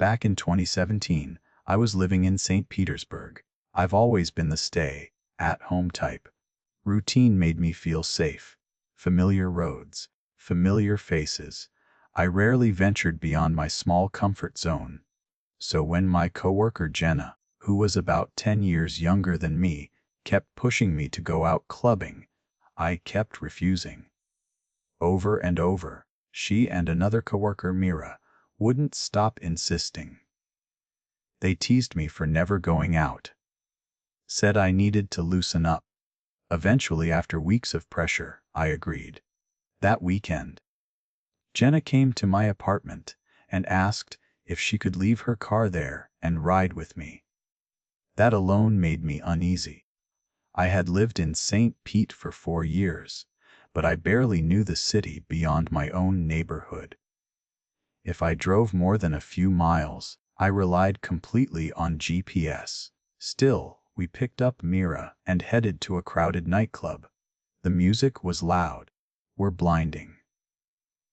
Back in 2017, I was living in St. Petersburg. I've always been the stay-at-home type. Routine made me feel safe. Familiar roads, familiar faces. I rarely ventured beyond my small comfort zone. So when my coworker Jenna, who was about 10 years younger than me, kept pushing me to go out clubbing, I kept refusing. Over and over, she and another coworker, Mira, wouldn't stop insisting. They teased me for never going out. Said I needed to loosen up. Eventually, after weeks of pressure, I agreed. That weekend, Jenna came to my apartment and asked if she could leave her car there and ride with me. That alone made me uneasy. I had lived in St. Pete for 4 years, but I barely knew the city beyond my own neighborhood. If I drove more than a few miles, I relied completely on GPS. Still, we picked up Mira and headed to a crowded nightclub. The music was loud, were blinding.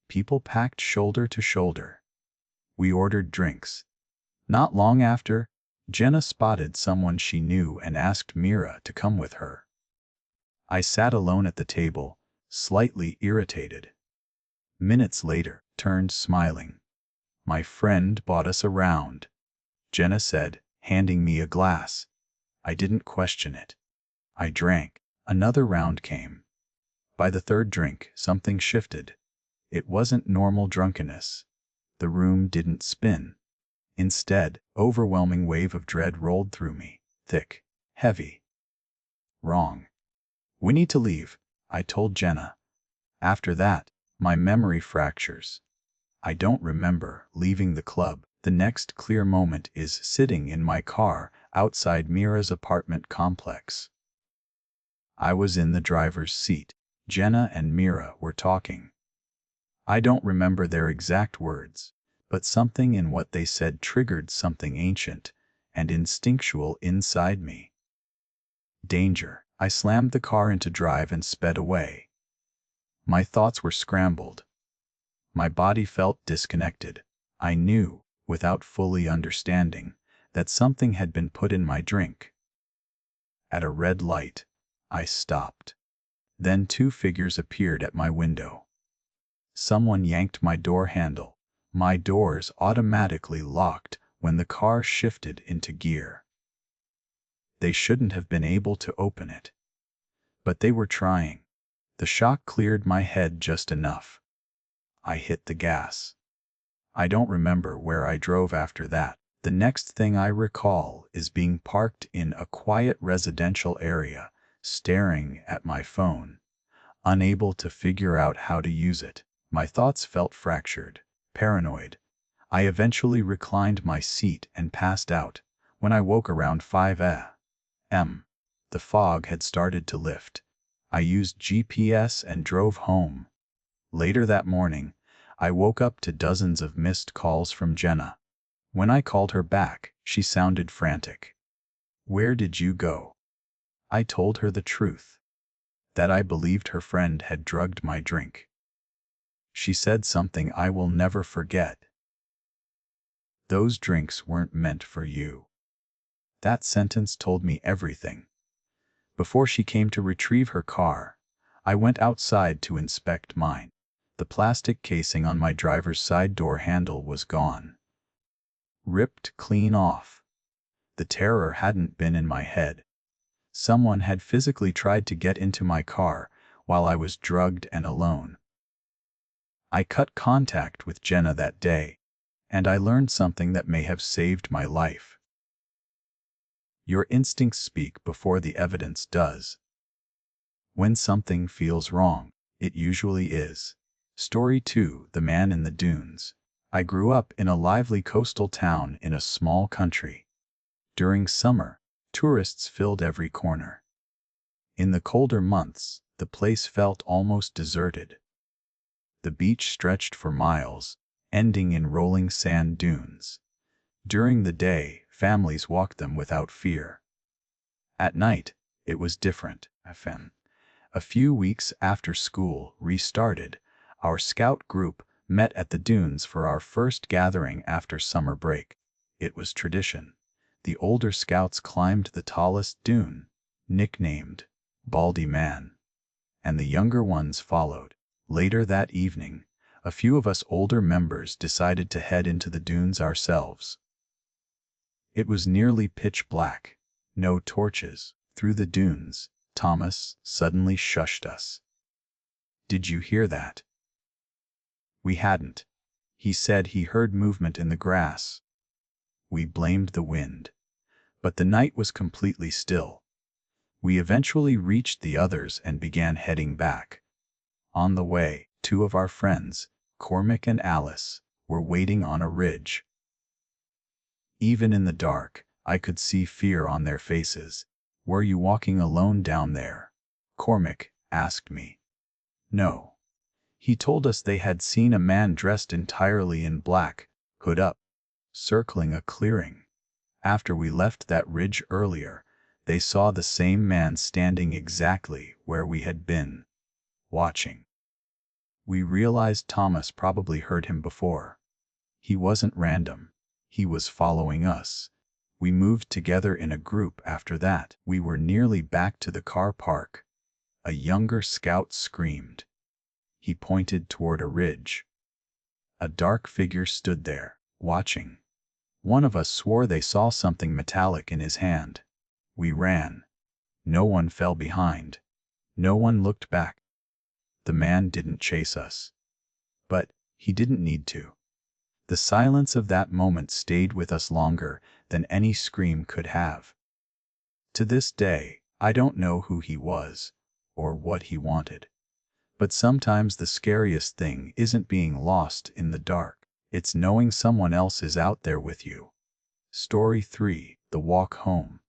People packed shoulder to shoulder. We ordered drinks. Not long after, Jenna spotted someone she knew and asked Mira to come with her. I sat alone at the table, slightly irritated. Minutes later, turned smiling. My friend bought us a round, Jenna said, handing me a glass. I didn't question it. I drank. Another round came. By the third drink, something shifted. It wasn't normal drunkenness. The room didn't spin. Instead, overwhelming wave of dread rolled through me, thick, heavy. Wrong. We need to leave, I told Jenna. After that, my memory fractures. I don't remember leaving the club. The next clear moment is sitting in my car outside Mira's apartment complex. I was in the driver's seat. Jenna and Mira were talking. I don't remember their exact words, but something in what they said triggered something ancient and instinctual inside me. Danger. I slammed the car into drive and sped away. My thoughts were scrambled. My body felt disconnected. I knew, without fully understanding, that something had been put in my drink. At a red light, I stopped. Then 2 figures appeared at my window. Someone yanked my door handle. My doors automatically locked when the car shifted into gear. They shouldn't have been able to open it. But they were trying. The shock cleared my head just enough. I hit the gas. I don't remember where I drove after that. The next thing I recall is being parked in a quiet residential area, staring at my phone, unable to figure out how to use it. My thoughts felt fractured, paranoid. I eventually reclined my seat and passed out. When I woke around 5 a.m., the fog had started to lift. I used GPS and drove home. Later that morning, I woke up to dozens of missed calls from Jenna. When I called her back, she sounded frantic. "Where did you go?" I told her the truth, that I believed her friend had drugged my drink. She said something I will never forget. "Those drinks weren't meant for you." That sentence told me everything. Before she came to retrieve her car, I went outside to inspect mine. The plastic casing on my driver's side door handle was gone. Ripped clean off. The terror hadn't been in my head. Someone had physically tried to get into my car while I was drugged and alone. I cut contact with Jenna that day, and I learned something that may have saved my life. Your instincts speak before the evidence does. When something feels wrong, it usually is. Story 2: The Man in the Dunes. I grew up in a lively coastal town in a small country. During summer, tourists filled every corner. In the colder months, the place felt almost deserted. The beach stretched for miles, ending in rolling sand dunes. During the day, families walked them without fear. At night, it was different. A few weeks after school restarted, our scout group met at the dunes for our first gathering after summer break. It was tradition. The older scouts climbed the tallest dune, nicknamed Baldy Man, and the younger ones followed. Later that evening, a few of us older members decided to head into the dunes ourselves. It was nearly pitch black, no torches. Through the dunes, Thomas suddenly shushed us. "Did you hear that?" We hadn't. He said he heard movement in the grass. We blamed the wind. But the night was completely still. We eventually reached the others and began heading back. On the way, two of our friends, Cormac and Alice, were waiting on a ridge. Even in the dark, I could see fear on their faces. "Were you walking alone down there?" Cormac asked me. "No." He told us they had seen a man dressed entirely in black, hood up, circling a clearing. After we left that ridge earlier, they saw the same man standing exactly where we had been, watching. We realized Thomas probably heard him before. He wasn't random. He was following us. We moved together in a group after that. We were nearly back to the car park. A younger scout screamed. He pointed toward a ridge. A dark figure stood there, watching. One of us swore they saw something metallic in his hand. We ran. No one fell behind. No one looked back. The man didn't chase us. But he didn't need to. The silence of that moment stayed with us longer than any scream could have. To this day, I don't know who he was, or what he wanted. But sometimes the scariest thing isn't being lost in the dark. It's knowing someone else is out there with you. Story 3: The Walk Home.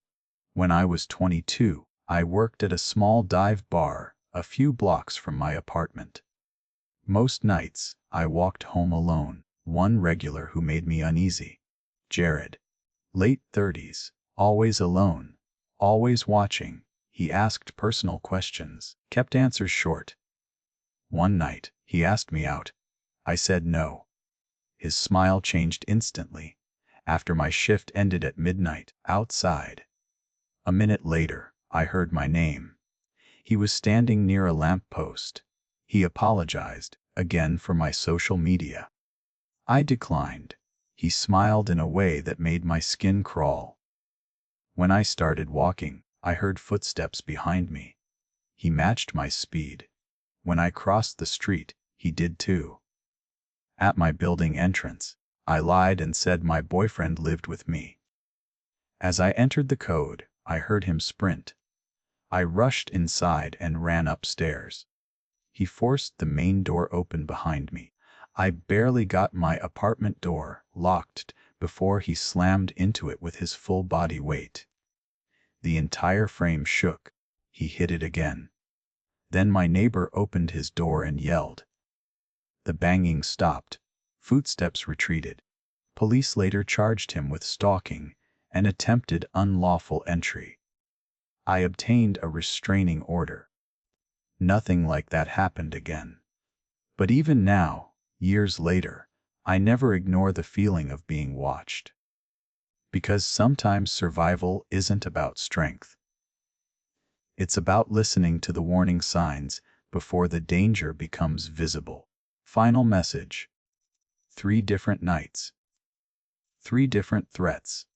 When I was 22, I worked at a small dive bar a few blocks from my apartment. Most nights, I walked home alone. One regular who made me uneasy. Jared. Late 30s, always alone, always watching. He asked personal questions, kept answers short. One night, he asked me out. I said no. His smile changed instantly. After my shift ended at midnight, outside. A minute later, I heard my name. He was standing near a lamp post. He apologized, again for my social media. I declined. He smiled in a way that made my skin crawl. When I started walking, I heard footsteps behind me. He matched my speed. When I crossed the street, he did too. At my building entrance, I lied and said my boyfriend lived with me. As I entered the code, I heard him sprint. I rushed inside and ran upstairs. He forced the main door open behind me. I barely got my apartment door locked before he slammed into it with his full body weight. The entire frame shook. He hit it again. Then my neighbor opened his door and yelled. The banging stopped. Footsteps retreated. Police later charged him with stalking and attempted unlawful entry. I obtained a restraining order. Nothing like that happened again. But even now, years later, I never ignore the feeling of being watched. Because sometimes survival isn't about strength. It's about listening to the warning signs before the danger becomes visible. Final message. 3 different nights. 3 different threats.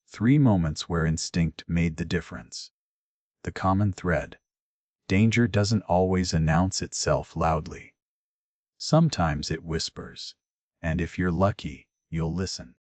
3 moments where instinct made the difference. The common thread. Danger doesn't always announce itself loudly. Sometimes it whispers. And if you're lucky, you'll listen.